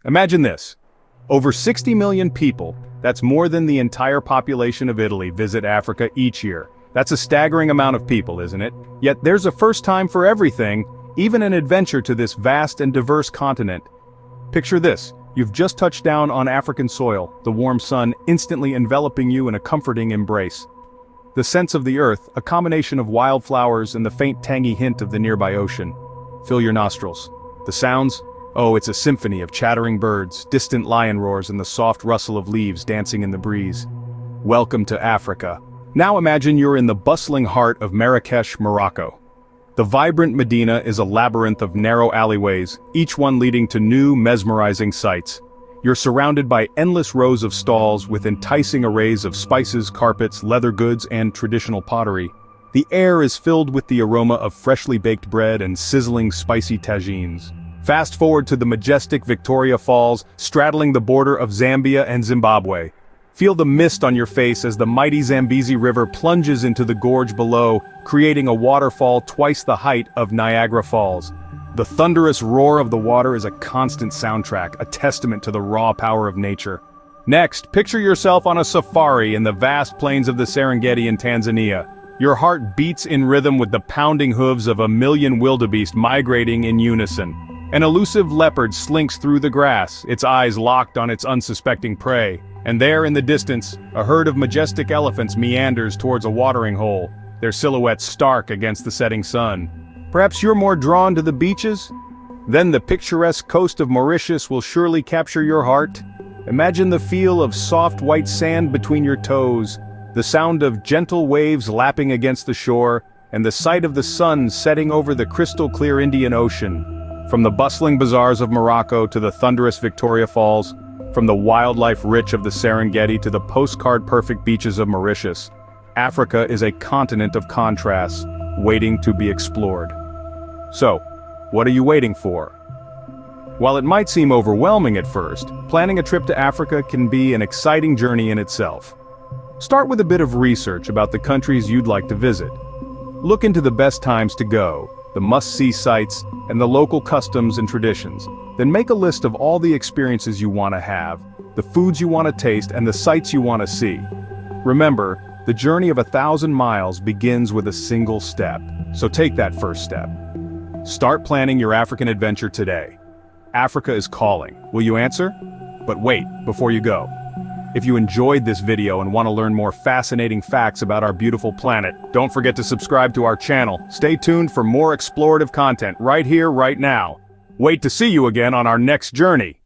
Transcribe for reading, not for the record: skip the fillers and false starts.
Imagine this. Over 60 million people, that's more than the entire population of Italy, visit Africa each year. That's a staggering amount of people, isn't it? Yet there's a first time for everything, even an adventure to this vast and diverse continent. Picture this. You've just touched down on African soil, the warm sun instantly enveloping you in a comforting embrace. The scents of the earth, a combination of wildflowers and the faint tangy hint of the nearby ocean, fill your nostrils. The sounds? Oh, it's a symphony of chattering birds, distant lion roars and the soft rustle of leaves dancing in the breeze. Welcome to Africa. Now imagine you're in the bustling heart of Marrakesh, Morocco. The vibrant Medina is a labyrinth of narrow alleyways, each one leading to new, mesmerizing sights. You're surrounded by endless rows of stalls with enticing arrays of spices, carpets, leather goods, and traditional pottery. The air is filled with the aroma of freshly baked bread and sizzling spicy tagines. Fast forward to the majestic Victoria Falls, straddling the border of Zambia and Zimbabwe. Feel the mist on your face as the mighty Zambezi River plunges into the gorge below, creating a waterfall twice the height of Niagara Falls. The thunderous roar of the water is a constant soundtrack, a testament to the raw power of nature. Next, picture yourself on a safari in the vast plains of the Serengeti in Tanzania. Your heart beats in rhythm with the pounding hooves of a million wildebeest migrating in unison. An elusive leopard slinks through the grass, its eyes locked on its unsuspecting prey. And there in the distance, a herd of majestic elephants meanders towards a watering hole, their silhouettes stark against the setting sun. Perhaps you're more drawn to the beaches? Then the picturesque coast of Mauritius will surely capture your heart. Imagine the feel of soft white sand between your toes, the sound of gentle waves lapping against the shore, and the sight of the sun setting over the crystal-clear Indian Ocean. From the bustling bazaars of Morocco to the thunderous Victoria Falls, from the wildlife rich of the Serengeti to the postcard-perfect beaches of Mauritius, Africa is a continent of contrasts, waiting to be explored. So, what are you waiting for? While it might seem overwhelming at first, planning a trip to Africa can be an exciting journey in itself. Start with a bit of research about the countries you'd like to visit. Look into the best times to go, the must-see sites, and the local customs and traditions. Then make a list of all the experiences you want to have, the foods you want to taste, and the sights you want to see. Remember, the journey of 1,000 miles begins with a single step, so take that first step. Start planning your African adventure today. Africa is calling. Will you answer? But wait, before you go. If you enjoyed this video and want to learn more fascinating facts about our beautiful planet, don't forget to subscribe to our channel. Stay tuned for more explorative content right here, right now. Wait to see you again on our next journey.